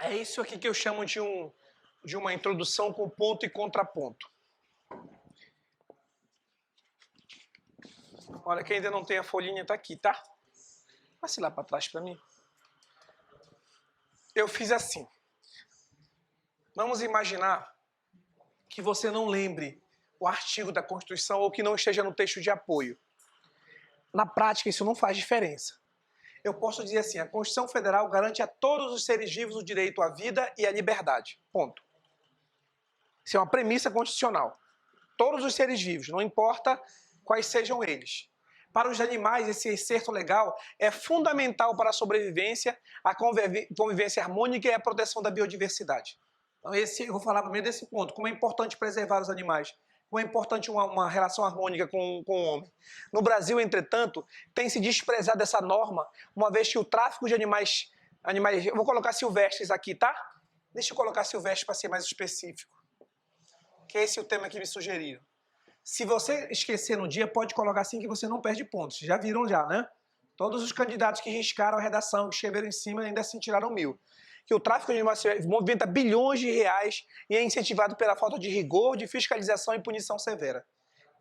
É isso aqui que eu chamo de uma introdução com ponto e contraponto. Olha, quem ainda não tem a folhinha tá aqui, tá? Passe lá para trás para mim. Eu fiz assim. Vamos imaginar que você não lembre o artigo da Constituição ou que não esteja no texto de apoio. Na prática, isso não faz diferença. Eu posso dizer assim, a Constituição Federal garante a todos os seres vivos o direito à vida e à liberdade. Ponto. Isso é uma premissa constitucional. Todos os seres vivos, não importa quais sejam eles. Para os animais, esse excerto legal é fundamental para a sobrevivência, a convivência harmônica e a proteção da biodiversidade. Então, eu vou falar primeiro desse ponto, como é importante preservar os animais, como é importante uma relação harmônica com o homem. No Brasil, entretanto, tem se desprezado essa norma, uma vez que o tráfico de animais, eu vou colocar silvestres aqui, tá? Deixa eu colocar silvestre para ser mais específico, que esse é o tema que me sugeriram. Se você esquecer no dia, pode colocar assim que você não perde pontos. Já viram já, né? Todos os candidatos que riscaram a redação, que escreveram em cima, ainda assim tiraram 1000. Que o tráfico de animais movimenta bilhões de reais e é incentivado pela falta de rigor, de fiscalização e punição severa.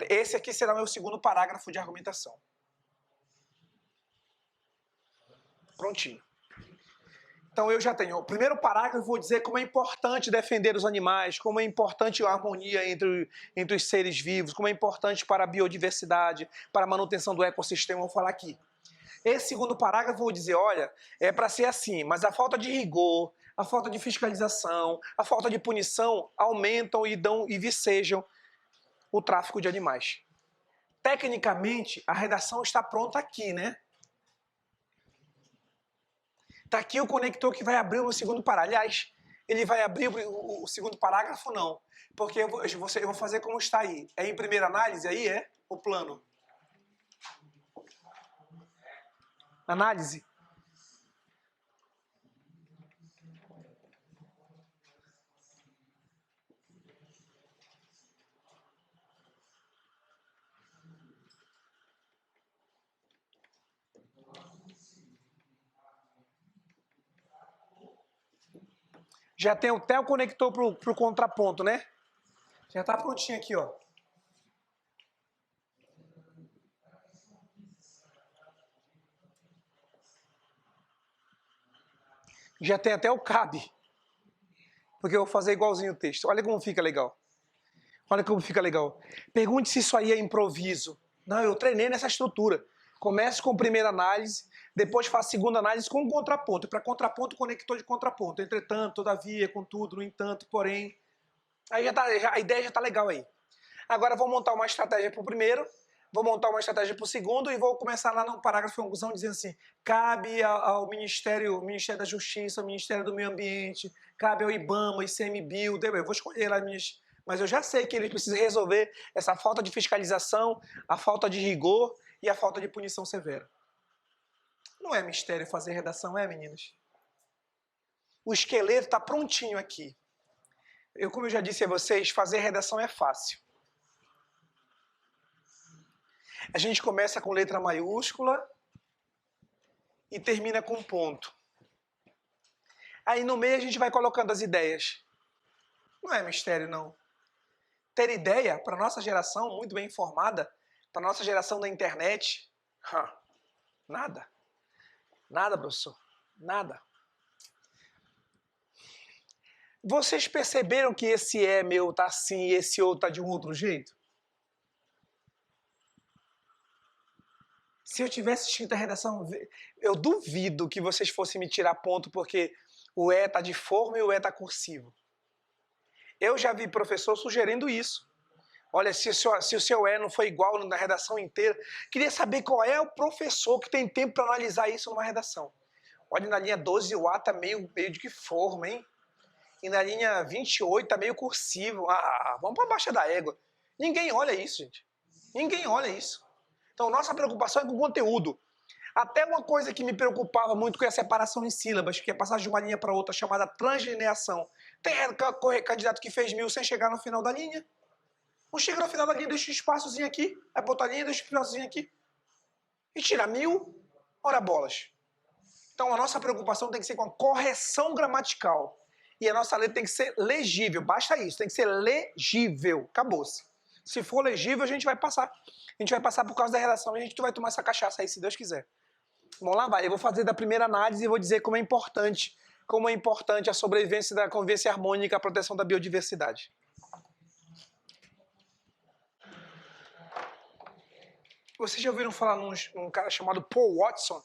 Esse aqui será o meu segundo parágrafo de argumentação. Prontinho. Então eu já tenho o primeiro parágrafo, vou dizer como é importante defender os animais, como é importante a harmonia entre os seres vivos, como é importante para a biodiversidade, para a manutenção do ecossistema, vou falar aqui. Esse segundo parágrafo eu vou dizer, olha, é para ser assim, mas a falta de rigor, a falta de fiscalização, a falta de punição aumentam e vicejam o tráfico de animais. Tecnicamente, a redação está pronta aqui, né? Está aqui o conector que vai abrir o segundo parágrafo. Aliás, ele vai abrir o segundo parágrafo? Não. Porque eu vou fazer como está aí. É em primeira análise aí, é? O plano. Análise. Já tem até o conector para o contraponto, né? Já está prontinho aqui, ó. Já tem até o cabe. Porque eu vou fazer igualzinho o texto. Olha como fica legal. Olha como fica legal. Pergunte se isso aí é improviso. Não, eu treinei nessa estrutura. Começo com primeira análise, depois faço segunda análise com contraponto. Para contraponto, conector de contraponto. Entretanto, todavia, contudo, no entanto, porém. Aí a ideia já está legal aí. Agora vou montar uma estratégia para o primeiro, vou montar uma estratégia para o segundo e vou começar lá no parágrafo de conclusão dizendo assim, cabe ao Ministério da Justiça, ao Ministério do Meio Ambiente, cabe ao IBAMA, ICMBio, eu vou escolher lá minhas... Mas eu já sei que eles precisam resolver essa falta de fiscalização, a falta de rigor e a falta de punição severa. Não é mistério fazer redação, é, meninas? O esqueleto está prontinho aqui. Como eu já disse a vocês, fazer redação é fácil. A gente começa com letra maiúscula e termina com ponto. Aí no meio a gente vai colocando as ideias. Não é mistério, não. Ter ideia, para nossa geração muito bem informada, para nossa geração da internet, nada. Nada, professor. Nada. Vocês perceberam que esse é meu tá assim e esse outro tá de um outro jeito? Se eu tivesse escrito a redação, eu duvido que vocês fossem me tirar ponto porque o E tá de forma e o E tá cursivo. Eu já vi professor sugerindo isso. Olha, se o seu E não foi igual na redação inteira, queria saber qual é o professor que tem tempo para analisar isso numa redação. Olha, na linha 12 o A tá meio de que forma, hein? E na linha 28 tá meio cursivo. Vamos para baixo da égua. Ninguém olha isso, gente. Ninguém olha isso. Então, nossa preocupação é com o conteúdo. Até uma coisa que me preocupava muito com a separação em sílabas, que é passar de uma linha para outra, chamada translineação. Tem candidato que fez 1000 sem chegar no final da linha. Não chega no final da linha, deixa um espaçozinho aqui, aí bota a linha, deixa um espaçozinho aqui. E tira 1000, ora bolas. Então a nossa preocupação tem que ser com a correção gramatical. E a nossa letra tem que ser legível. Basta isso, tem que ser legível. Acabou-se. Se for legível, a gente vai passar. A gente vai passar por causa da redação e a gente vai tomar essa cachaça aí, se Deus quiser. Vamos lá, vai. Eu vou fazer da primeira análise e vou dizer como é importante a sobrevivência da convivência harmônica, a proteção da biodiversidade. Vocês já ouviram falar num cara chamado Paul Watson,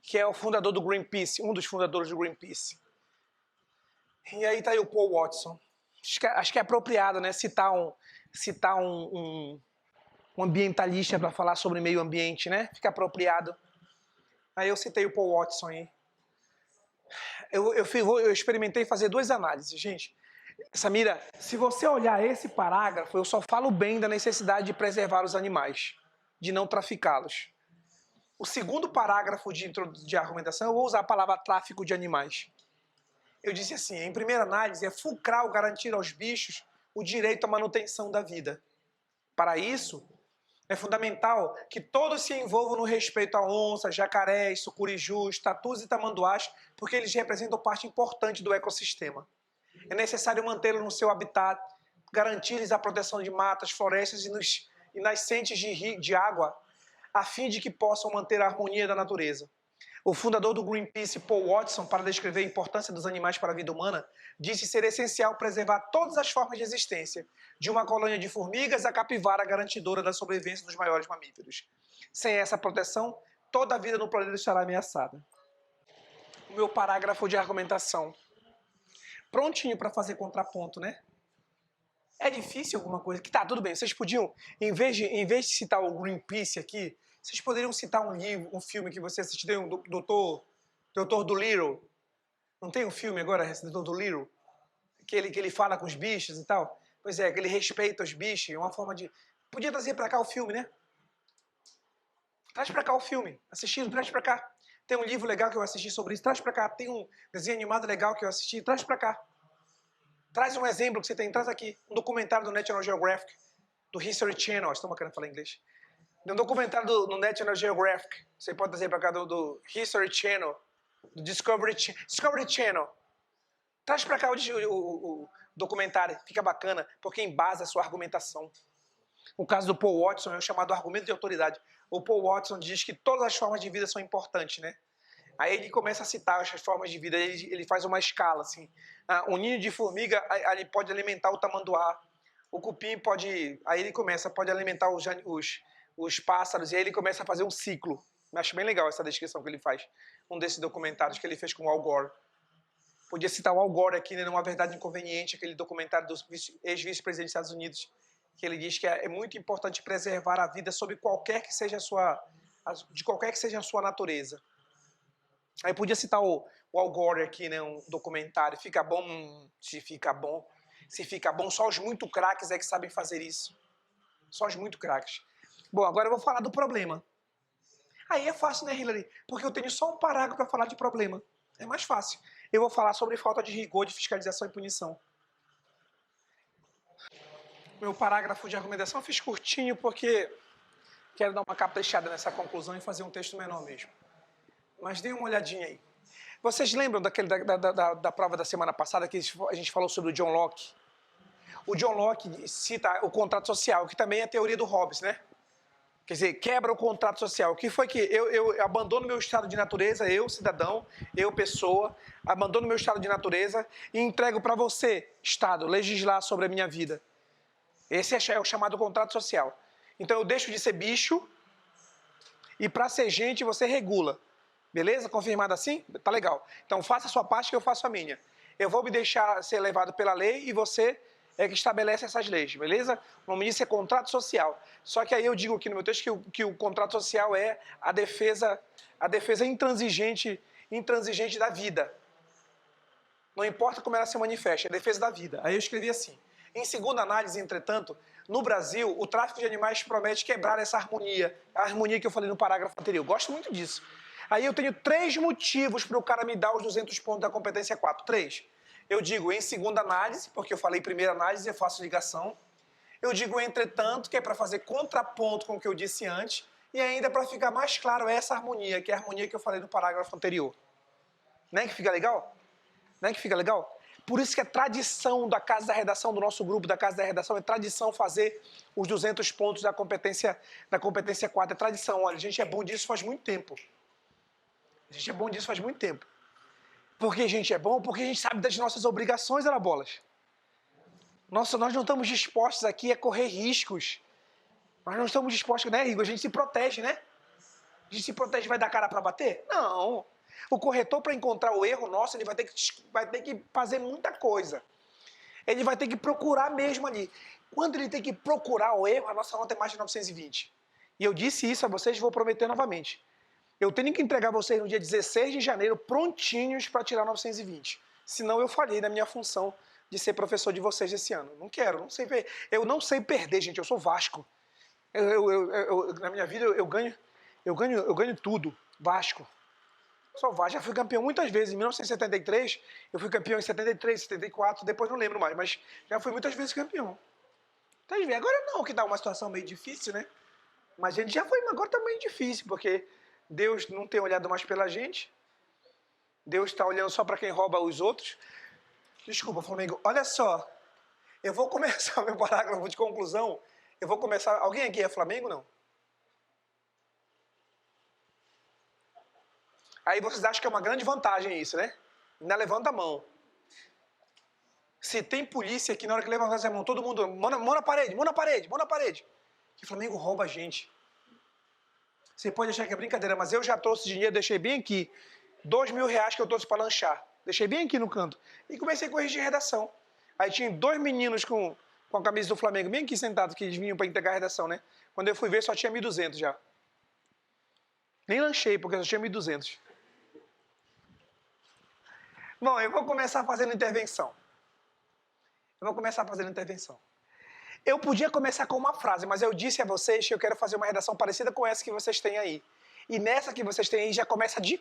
que é o fundador do Greenpeace, um dos fundadores do Greenpeace. E aí tá aí o Paul Watson. Acho que é apropriado, né, citar um ambientalista para falar sobre meio ambiente, né? Fica apropriado. Aí eu citei o Paul Watson aí. Eu experimentei fazer 2 análises, gente. Samira, se você olhar esse parágrafo, eu só falo bem da necessidade de preservar os animais, de não traficá-los. O segundo parágrafo de argumentação, eu vou usar a palavra tráfico de animais. Eu disse assim, em primeira análise, é fulcral garantir aos bichos o direito à manutenção da vida. Para isso, é fundamental que todos se envolvam no respeito a onças, jacarés, sucurijus, tatus e tamanduás, porque eles representam parte importante do ecossistema. É necessário mantê-los no seu habitat, garantir-lhes a proteção de matas, florestas e nascentes de água, a fim de que possam manter a harmonia da natureza. O fundador do Greenpeace, Paul Watson, para descrever a importância dos animais para a vida humana, disse ser essencial preservar todas as formas de existência, de uma colônia de formigas à capivara garantidora da sobrevivência dos maiores mamíferos. Sem essa proteção, toda a vida no planeta estará ameaçada. O meu parágrafo de argumentação. Prontinho para fazer contraponto, né? É difícil alguma coisa? Que tá, tudo bem. Vocês podiam, em vez de citar o Greenpeace aqui, vocês poderiam citar um livro, um filme que você assistiu, tem um Doutor Dolittle. Não tem um filme agora, Doutor Dolittle? Que ele fala com os bichos e tal? Pois é, que ele respeita os bichos, é uma forma de... Podia trazer pra cá o filme, né? Traz pra cá o filme, assistindo, traz pra cá. Tem um livro legal que eu assisti sobre isso, traz pra cá. Tem um desenho animado legal que eu assisti, traz pra cá. Traz um exemplo que você tem, traz aqui. Um documentário do National Geographic, do History Channel, estou querendo falar inglês. Tem um documentário do National Geographic, você pode trazer pra cá do History Channel, do Discovery Channel. Traz pra cá o documentário, fica bacana, porque embasa a sua argumentação. O caso do Paul Watson é o chamado argumento de autoridade. O Paul Watson diz que todas as formas de vida são importantes, né? Aí ele começa a citar as formas de vida, ele faz uma escala, assim. Um ninho de formiga, ele pode alimentar o tamanduá. O cupim pode... Aí ele pode alimentar os pássaros, e aí ele começa a fazer um ciclo. Eu acho bem legal essa descrição que ele faz. Um desses documentários que ele fez com o Al Gore. Podia citar o Al Gore aqui, né, numa verdade inconveniente, aquele documentário do ex-vice-presidente dos Estados Unidos, que ele diz que é muito importante preservar a vida sob de qualquer que seja a sua natureza. Aí podia citar o Al Gore aqui, né, um documentário. Fica bom, se fica bom. Se fica bom, só os muito craques é que sabem fazer isso. Só os muito craques. Bom, agora eu vou falar do problema. Aí é fácil, né, Hillary? Porque eu tenho só um parágrafo para falar de problema. É mais fácil. Eu vou falar sobre falta de rigor de fiscalização e punição. Meu parágrafo de argumentação eu fiz curtinho porque quero dar uma caprichada nessa conclusão e fazer um texto menor mesmo. Mas dê uma olhadinha aí. Vocês lembram da prova da semana passada que a gente falou sobre o John Locke? O John Locke cita o contrato social, que também é a teoria do Hobbes, né? Quer dizer, quebra o contrato social. O que foi que eu abandono meu estado de natureza, eu, cidadão, eu, pessoa, abandono meu estado de natureza e entrego para você, Estado, legislar sobre a minha vida. Esse é o chamado contrato social. Então eu deixo de ser bicho e para ser gente você regula. Beleza? Confirmado assim? Tá legal. Então faça a sua parte que eu faço a minha. Eu vou me deixar ser levado pela lei e você é que estabelece essas leis, beleza? O nome disso é contrato social. Só que aí eu digo aqui no meu texto que o contrato social é a defesa intransigente da vida. Não importa como ela se manifeste, é a defesa da vida. Aí eu escrevi assim. Em segunda análise, entretanto, no Brasil, o tráfico de animais promete quebrar essa harmonia. A harmonia que eu falei no parágrafo anterior. Gosto muito disso. Aí eu tenho 3 motivos para o cara me dar os 200 pontos da competência 4. 3. Eu digo em segunda análise, porque eu falei primeira análise, eu faço ligação. Eu digo entretanto, que é para fazer contraponto com o que eu disse antes. E ainda, para ficar mais claro, essa harmonia, que é a harmonia que eu falei no parágrafo anterior. Não é que fica legal? Não é que fica legal? Por isso que é tradição da Casa da Redação, do nosso grupo da Casa da Redação, é tradição fazer os 200 pontos da competência 4. É tradição. Olha, a gente é bom disso faz muito tempo. A gente é bom disso faz muito tempo. Por que a gente é bom? Porque a gente sabe das nossas obrigações, Arabolas. Nós não estamos dispostos aqui a correr riscos. Nós não estamos dispostos, né, Igor? A gente se protege, né? A gente se protege e vai dar cara para bater? Não. O corretor, para encontrar o erro nosso, ele vai ter que fazer muita coisa. Ele vai ter que procurar mesmo ali. Quando ele tem que procurar o erro, a nossa nota é mais de 920. E eu disse isso a vocês e vou prometer novamente. Eu tenho que entregar vocês no dia 16 de janeiro prontinhos para tirar 920. Senão eu falhei na minha função de ser professor de vocês esse ano. Não quero, não sei. Eu não sei perder, gente. Eu sou Vasco. Na minha vida eu ganho tudo. Vasco. Sou Vasco. Já fui campeão muitas vezes. Em 1973, eu fui campeão em 73, 74, depois não lembro mais, mas já fui muitas vezes campeão. Tá vendo? Agora não, que dá uma situação meio difícil, né? Mas a gente já foi, mas agora tá meio difícil, porque Deus não tem olhado mais pela gente. Deus está olhando só para quem rouba os outros. Desculpa, Flamengo. Olha só. Eu vou começar meu parágrafo de conclusão. Eu vou começar... Alguém aqui é Flamengo, não? Aí vocês acham que é uma grande vantagem isso, né? Ainda levanta a mão. Se tem polícia aqui, na hora que levantar essa mão, todo mundo... Mão na parede, mão na parede, mão na parede. Que Flamengo rouba a gente. Você pode achar que é brincadeira, mas eu já trouxe dinheiro, deixei bem aqui. R$2.000 que eu trouxe para lanchar. Deixei bem aqui no canto. E comecei a corrigir redação. Aí tinha 2 meninos com a camisa do Flamengo, bem aqui sentados, que eles vinham para entregar a redação, né? Quando eu fui ver, só tinha 1.200 já. Nem lanchei, porque só tinha 1.200. Bom, eu vou começar fazendo intervenção. Eu podia começar com uma frase, mas eu disse a vocês que eu quero fazer uma redação parecida com essa que vocês têm aí. E nessa que vocês têm aí já começa de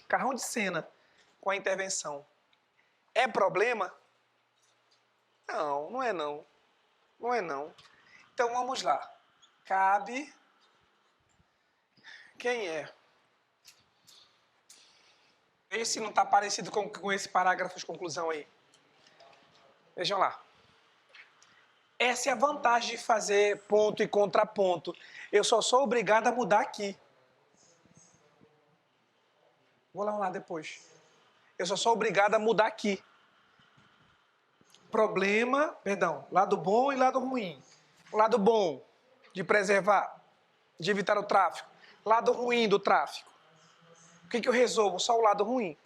carrão de cena com a intervenção. É problema? Não, não é não. Não é não. Então vamos lá. Cabe... Quem é? Esse não está parecido com esse parágrafo de conclusão aí. Vejam lá. Essa é a vantagem de fazer ponto e contraponto. Eu só sou obrigado a mudar aqui. Vou lá depois. Eu só sou obrigado a mudar aqui. Lado bom e lado ruim. O lado bom de preservar, de evitar o tráfico. Lado ruim do tráfico. O que eu resolvo? Só o lado ruim.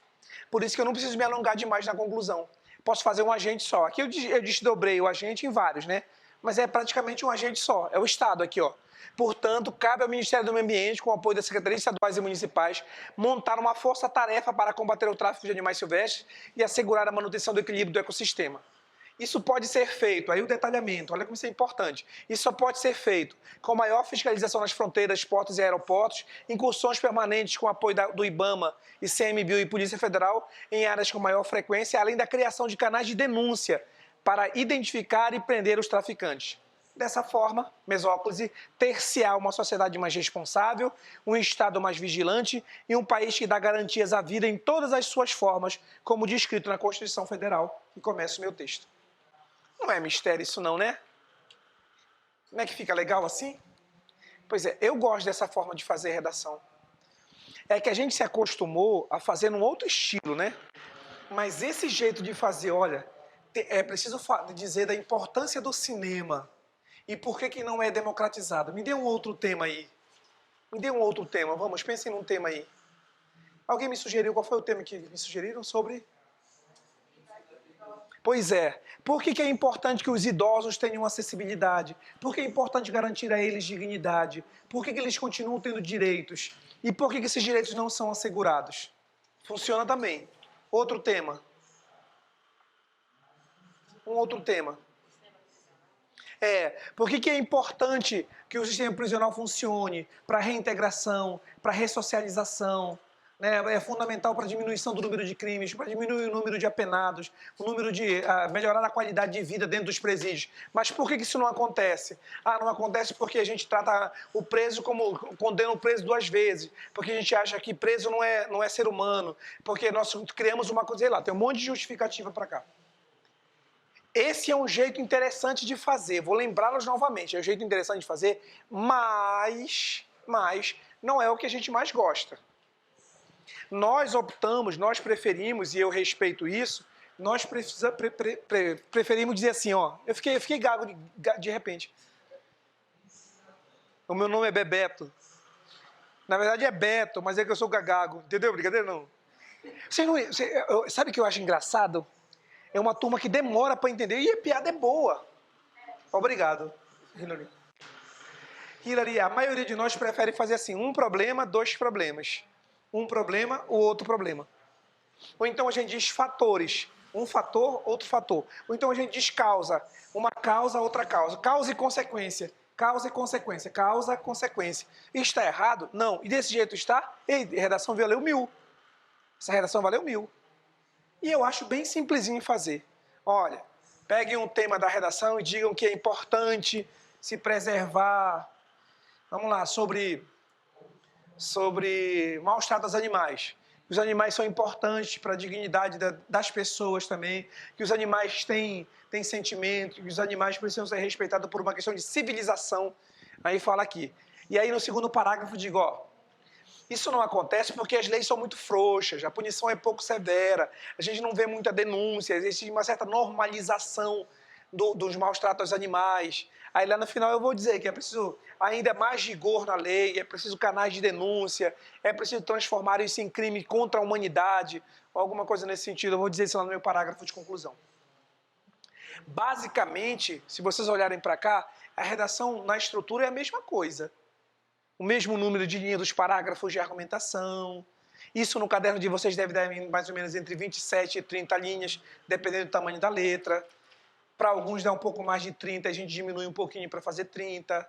Por isso que eu não preciso me alongar demais na conclusão. Posso fazer um agente só. Aqui eu desdobrei o agente em vários, né? Mas é praticamente um agente só. É o Estado aqui, ó. Portanto, cabe ao Ministério do Meio Ambiente, com o apoio das secretarias estaduais e municipais, montar uma força-tarefa para combater o tráfico de animais silvestres e assegurar a manutenção do equilíbrio do ecossistema. Isso pode ser feito, aí o detalhamento, olha como isso é importante. Isso só pode ser feito com maior fiscalização nas fronteiras, portos e aeroportos, incursões permanentes com apoio do IBAMA, ICMBio e Polícia Federal em áreas com maior frequência, além da criação de canais de denúncia para identificar e prender os traficantes. Dessa forma, mesóclise, ter-se-á uma sociedade mais responsável, um Estado mais vigilante e um país que dá garantias à vida em todas as suas formas, como descrito na Constituição Federal. E começo o meu texto. Não é mistério isso não, né? Não é que fica legal assim? Pois é, eu gosto dessa forma de fazer redação. É que a gente se acostumou a fazer num outro estilo, né? Mas esse jeito de fazer, olha, é preciso dizer da importância do cinema. E por que não é democratizado? Me dê um outro tema aí. Me dê um outro tema. Vamos, pensem num tema aí. Alguém me sugeriu, qual foi o tema que me sugeriram sobre... Pois é. Por que é importante que os idosos tenham acessibilidade? Por que é importante garantir a eles dignidade? Por que eles continuam tendo direitos? E por que esses direitos não são assegurados? Funciona também. Outro tema. Um outro tema. Por que é importante que o sistema prisional funcione para reintegração, para ressocialização? né? É fundamental para a diminuição do número de crimes, para diminuir o número de apenados, o número de melhorar a qualidade de vida dentro dos presídios. Mas por que isso não acontece? Não acontece porque a gente trata o preso como condena o preso duas vezes, porque a gente acha que preso não é ser humano, porque nós criamos uma coisa, sei lá, tem um monte de justificativa para cá. Esse é um jeito interessante de fazer, vou lembrá-los novamente, é um jeito interessante de fazer, mas não é o que a gente mais gosta. Nós optamos, nós preferimos, e eu respeito isso, nós preferimos dizer assim, ó, eu fiquei gago de repente. O meu nome é Bebeto. Na verdade é Beto, mas é que eu sou gagago, entendeu? Brincadeira não. Sabe o que eu acho engraçado? É uma turma que demora para entender e a piada é boa. Obrigado, Hilary. Hilary, a maioria de nós prefere fazer assim, um problema, dois problemas. Um problema, o outro problema. Ou então a gente diz fatores. Um fator, outro fator. Ou então a gente diz causa. Uma causa, outra causa. Causa e consequência. Causa e consequência. Causa, consequência. Está errado? Não. E desse jeito está? Ei, redação valeu 1000. Essa redação valeu 1000. E eu acho bem simplesinho fazer. Olha, peguem um tema da redação e digam que é importante se preservar, vamos lá, sobre maus tratos aos animais. Os animais são importantes para a dignidade das pessoas também, que os animais têm sentimento, que os animais precisam ser respeitados por uma questão de civilização. Aí fala aqui. E aí no segundo parágrafo digo, ó, isso não acontece porque as leis são muito frouxas, a punição é pouco severa, a gente não vê muita denúncia, existe uma certa normalização dos maus tratos aos animais. Aí lá no final eu vou dizer que é preciso ainda mais rigor na lei, é preciso canais de denúncia, é preciso transformar isso em crime contra a humanidade, ou alguma coisa nesse sentido. Eu vou dizer isso lá no meu parágrafo de conclusão. Basicamente, se vocês olharem para cá, a redação na estrutura é a mesma coisa. O mesmo número de linhas dos parágrafos de argumentação. Isso no caderno de vocês deve dar mais ou menos entre 27 e 30 linhas, dependendo do tamanho da letra. Para alguns dá um pouco mais de 30, a gente diminui um pouquinho para fazer 30.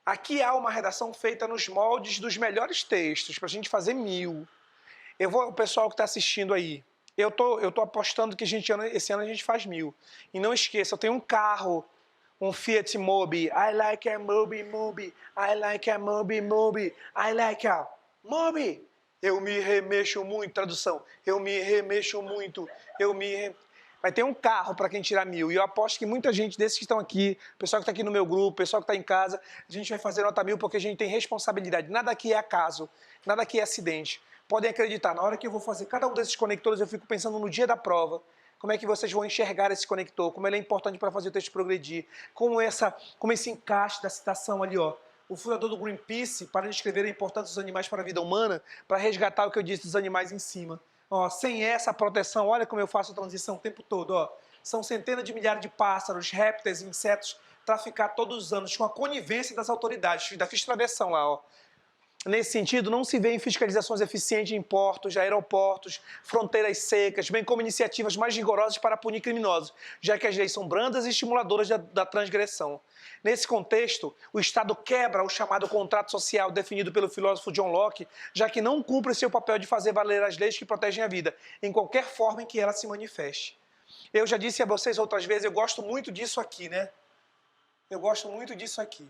Aqui há uma redação feita nos moldes dos melhores textos, para a gente fazer 1000. O pessoal que está assistindo aí, eu tô apostando que esse ano a gente faz 1000. E não esqueça, eu tenho um carro, um Fiat Mobi. I like a Mobi, Mobi. I like a Mobi, Mobi. I like a Mobi. Eu me remexo muito, tradução. Eu me remexo muito. Vai ter um carro para quem tirar 1000. E eu aposto que muita gente desses que estão aqui, pessoal que está aqui no meu grupo, pessoal que está em casa, a gente vai fazer nota 1000 porque a gente tem responsabilidade. Nada aqui é acaso, nada aqui é acidente. Podem acreditar, na hora que eu vou fazer cada um desses conectores, eu fico pensando no dia da prova. Como é que vocês vão enxergar esse conector, como ele é importante para fazer o texto progredir, como esse encaixe da citação ali, ó. O fundador do Greenpeace, para descrever a importância dos animais para a vida humana, para resgatar o que eu disse dos animais em cima. Ó, sem essa proteção, olha como eu faço a transição o tempo todo. Ó. São centenas de milhares de pássaros, répteis, insetos traficados todos os anos com a conivência das autoridades. Ainda fiz travessão lá, ó. Nesse sentido, não se vê em fiscalizações eficientes em portos, aeroportos, fronteiras secas, bem como iniciativas mais rigorosas para punir criminosos, já que as leis são brandas e estimuladoras da transgressão. Nesse contexto, o Estado quebra o chamado contrato social definido pelo filósofo John Locke, já que não cumpre seu papel de fazer valer as leis que protegem a vida, em qualquer forma em que ela se manifeste. Eu já disse a vocês outras vezes, eu gosto muito disso aqui, né? Eu gosto muito disso aqui.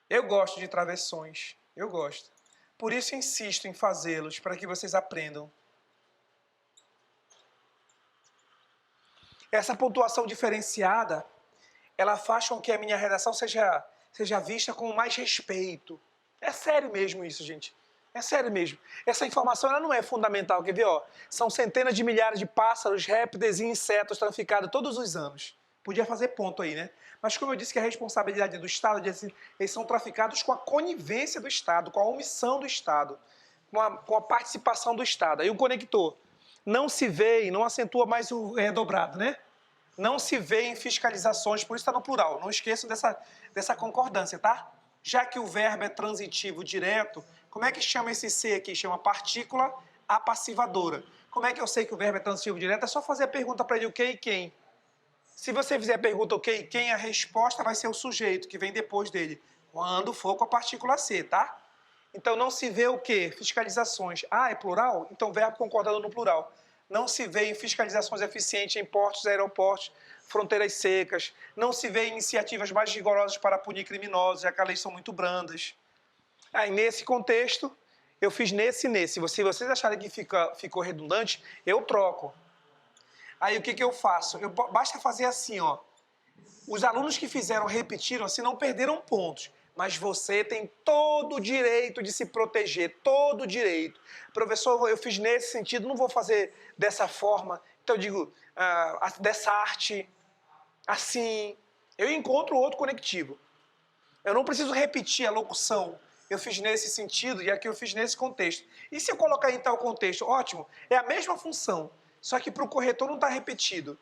Eu gosto de travessões. Eu gosto. Por isso insisto em fazê-los, para que vocês aprendam. Essa pontuação diferenciada, ela faz com que a minha redação seja vista com mais respeito. É sério mesmo isso, gente. É sério mesmo. Essa informação ela não é fundamental. Quer ver? Ó, são centenas de milhares de pássaros, répteis e insetos traficados todos os anos. Podia fazer ponto aí, né? Mas como eu disse que a responsabilidade é do Estado, eles são traficados com a conivência do Estado, com a omissão do Estado, com a participação do Estado. Aí o conector não se vê e não acentua mais o dobrado, né? Não se vê em fiscalizações, por isso está no plural. Não esqueçam dessa concordância, tá? Já que o verbo é transitivo direto, como é que chama esse C aqui? Chama partícula apassivadora. Como é que eu sei que o verbo é transitivo direto? É só fazer a pergunta para ele o que e quem. Se você fizer a pergunta ok e quem, a resposta vai ser o sujeito que vem depois dele, quando for com a partícula C, tá? Então não se vê o quê? Fiscalizações. Ah, é plural? Então verbo concordado no plural. Não se vê em fiscalizações eficientes em portos, aeroportos, fronteiras secas. Não se vê iniciativas mais rigorosas para punir criminosos, já que as leis são muito brandas. Aí nesse contexto, eu fiz nesse. Se vocês acharem que ficou redundante, eu troco. Aí o que eu faço? Basta fazer assim, ó. Os alunos que fizeram repetiram, assim, não perderam pontos. Mas você tem todo o direito de se proteger, todo o direito. Professor, eu fiz nesse sentido, não vou fazer dessa forma. Então eu digo, dessa arte, assim. Eu encontro outro conectivo. Eu não preciso repetir a locução. Eu fiz nesse sentido e aqui eu fiz nesse contexto. E se eu colocar em tal contexto? Ótimo, é a mesma função, só que para o corretor não está repetido.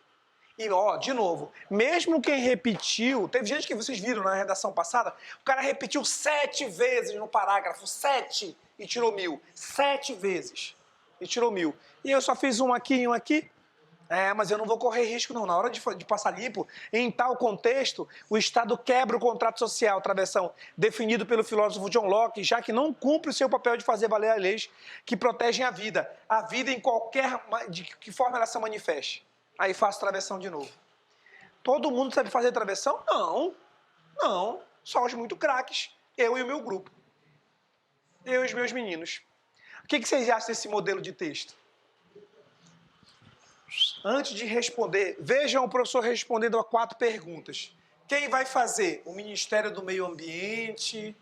E, ó, de novo, mesmo quem repetiu, teve gente que vocês viram na redação passada, o cara repetiu 7 vezes no parágrafo, 7, e tirou 1000. 7 vezes, e tirou 1000. E eu só fiz um aqui e um aqui. Mas eu não vou correr risco, não. Na hora de passar limpo, em tal contexto, o Estado quebra o contrato social, travessão, definido pelo filósofo John Locke, já que não cumpre o seu papel de fazer valer as leis que protegem a vida em qualquer, de que forma ela se manifeste. Aí faço travessão de novo. Todo mundo sabe fazer travessão? Não. Só os muito craques. Eu e o meu grupo. Eu e os meus meninos. O que vocês acham desse modelo de texto? Antes de responder, vejam o professor respondendo a 4 perguntas. Quem vai fazer? O Ministério do Meio Ambiente,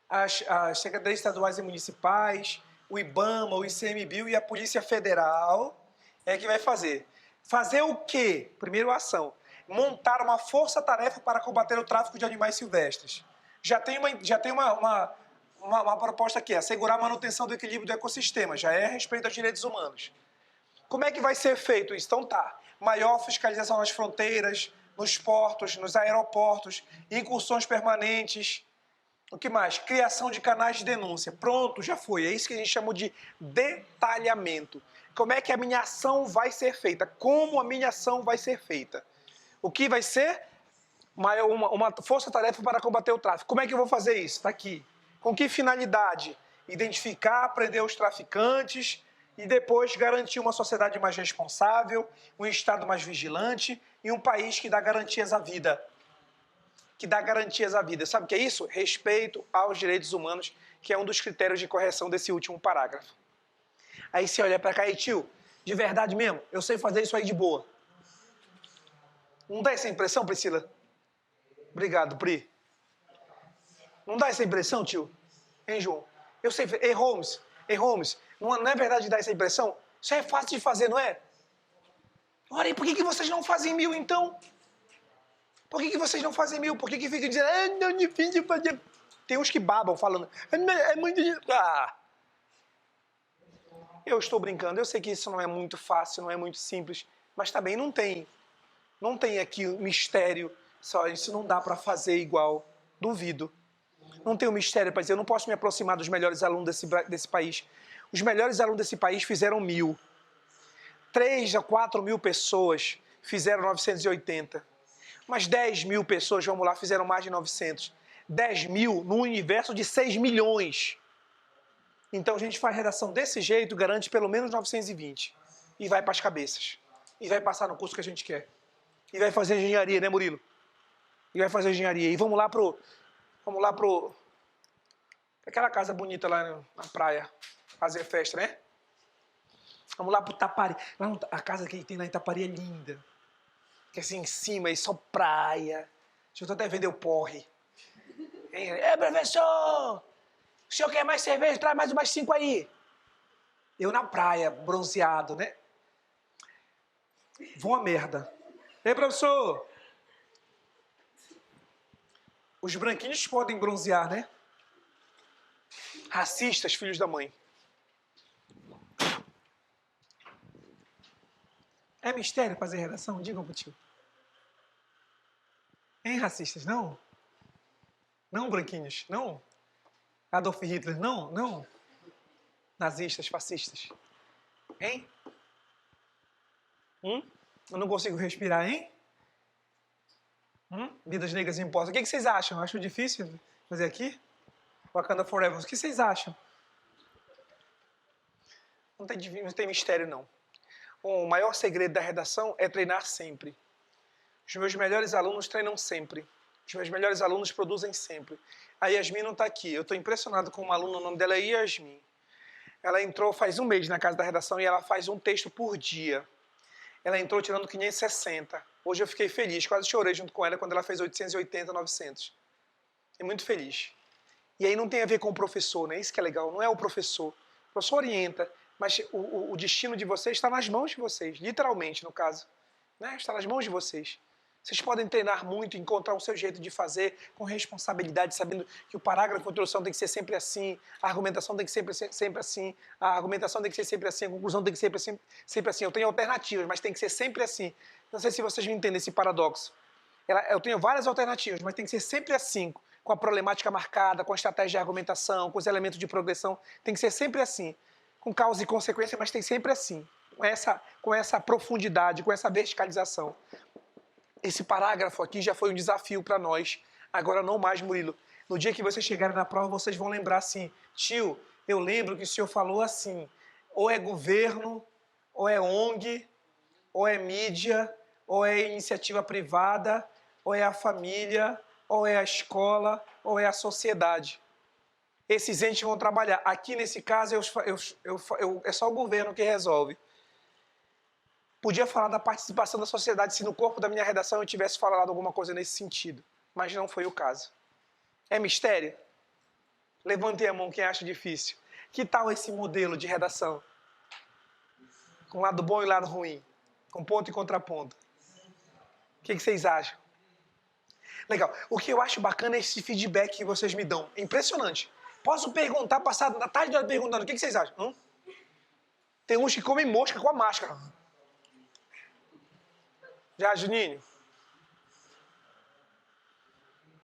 as Secretarias Estaduais e Municipais, o IBAMA, o ICMBio e a Polícia Federal é que vai fazer. Fazer o quê? Primeiro, ação. Montar uma força-tarefa para combater o tráfico de animais silvestres. Já tem uma proposta aqui, assegurar a manutenção do equilíbrio do ecossistema, já é a respeito aos direitos humanos. Como é que vai ser feito isso? Então tá, maior fiscalização nas fronteiras, nos portos, nos aeroportos, incursões permanentes. O que mais? Criação de canais de denúncia. Pronto, já foi. É isso que a gente chama de detalhamento. Como é que a minha ação vai ser feita? Como a minha ação vai ser feita? O que vai ser? Uma força-tarefa para combater o tráfico. Como é que eu vou fazer isso? Está aqui. Com que finalidade? Identificar, prender os traficantes e depois garantir uma sociedade mais responsável, um Estado mais vigilante e um país que dá garantias à vida. Sabe o que é isso? Respeito aos direitos humanos, que é um dos critérios de correção desse último parágrafo. Aí você olha pra cá e, tio, de verdade mesmo, eu sei fazer isso aí de boa. Não dá essa impressão, Priscila? Obrigado, Pri. Não dá essa impressão, tio? Hein, João? Eu sei, ei, Holmes, não é verdade dar essa impressão? Isso é fácil de fazer, não é? Ora, e por que vocês não fazem 1000, então? Por que vocês não fazem 1000? Por que ficam dizendo, não é difícil fazer... Tem uns que babam falando, é muito difícil. Eu estou brincando, eu sei que isso não é muito fácil, não é muito simples, mas também não tem aqui mistério, só isso não dá para fazer igual, duvido. Não tem um mistério para dizer, eu não posso me aproximar dos melhores alunos desse país. Os melhores alunos desse país fizeram 1000. 3 a 4 mil pessoas fizeram 980. Mas 10 mil pessoas, vamos lá, fizeram mais de 900. 10 mil no universo de 6 milhões. Então a gente faz redação desse jeito, garante pelo menos 920. E vai para as cabeças. E vai passar no curso que a gente quer. E vai fazer engenharia, né, Murilo? E vai fazer engenharia. E vamos lá para aquela casa bonita lá na praia. Fazer festa, né? Vamos lá pro Tapari. A casa que tem lá em Tapari é linda. Que é assim em cima, e só praia. Deixa eu até vender o porre. Professor! O senhor quer mais cerveja? Traz mais umas 5 aí. Eu na praia, bronzeado, né? Vou a merda. Ei, professor! Os branquinhos podem bronzear, né? Racistas, filhos da mãe. É mistério fazer redação? Digam pro tio. Hein, racistas? Não? Não, branquinhos? Não? Adolf Hitler? Não? Nazistas, fascistas? Hein? Eu não consigo respirar, hein? Vidas negras impostas. O que vocês acham? Acho difícil fazer aqui? Wakanda Forever. O que vocês acham? Não tem mistério, não. O maior segredo da redação é treinar sempre. Os meus melhores alunos treinam sempre. Os meus melhores alunos produzem sempre. A Yasmin não está aqui. Eu estou impressionado com uma aluna, o nome dela é Yasmin. Ela entrou faz um mês na casa da redação e ela faz um texto por dia. Ela entrou tirando 560. Hoje eu fiquei feliz, quase chorei junto com ela quando ela fez 880, 900. Fiquei muito feliz. E aí não tem a ver com o professor, né? Isso que é legal, não é o professor. O professor orienta, mas o destino de vocês está nas mãos de vocês, literalmente, no caso. Né? Está nas mãos de vocês. Vocês podem treinar muito, encontrar o seu jeito de fazer com responsabilidade, sabendo que o parágrafo de introdução tem que ser sempre assim, a argumentação tem que ser sempre assim, a argumentação tem que ser sempre assim, a conclusão tem que ser sempre assim. Eu tenho alternativas, mas tem que ser sempre assim. Não sei se vocês me entendem esse paradoxo. Eu tenho várias alternativas, mas tem que ser sempre assim, com a problemática marcada, com a estratégia de argumentação, com os elementos de progressão. Tem que ser sempre assim, com causa e consequência, mas tem sempre assim, com essa profundidade, com essa verticalização. Esse parágrafo aqui já foi um desafio para nós. Agora não mais, Murilo. No dia que vocês chegarem na prova, vocês vão lembrar assim: tio, eu lembro que o senhor falou assim, ou é governo, ou é ONG, ou é mídia, ou é iniciativa privada, ou é a família, ou é a escola, ou é a sociedade. Esses entes vão trabalhar. Aqui, nesse caso, é só o governo que resolve. Podia falar da participação da sociedade se no corpo da minha redação eu tivesse falado alguma coisa nesse sentido. Mas não foi o caso. É mistério? Levantem a mão quem acha difícil. Que tal esse modelo de redação? Com lado bom e lado ruim. Com ponto e contraponto. O que vocês acham? Legal. O que eu acho bacana é esse feedback que vocês me dão. É impressionante. Posso perguntar, passar a tarde toda perguntando. O que vocês acham? Tem uns que comem mosca com a máscara. Já, Juninho?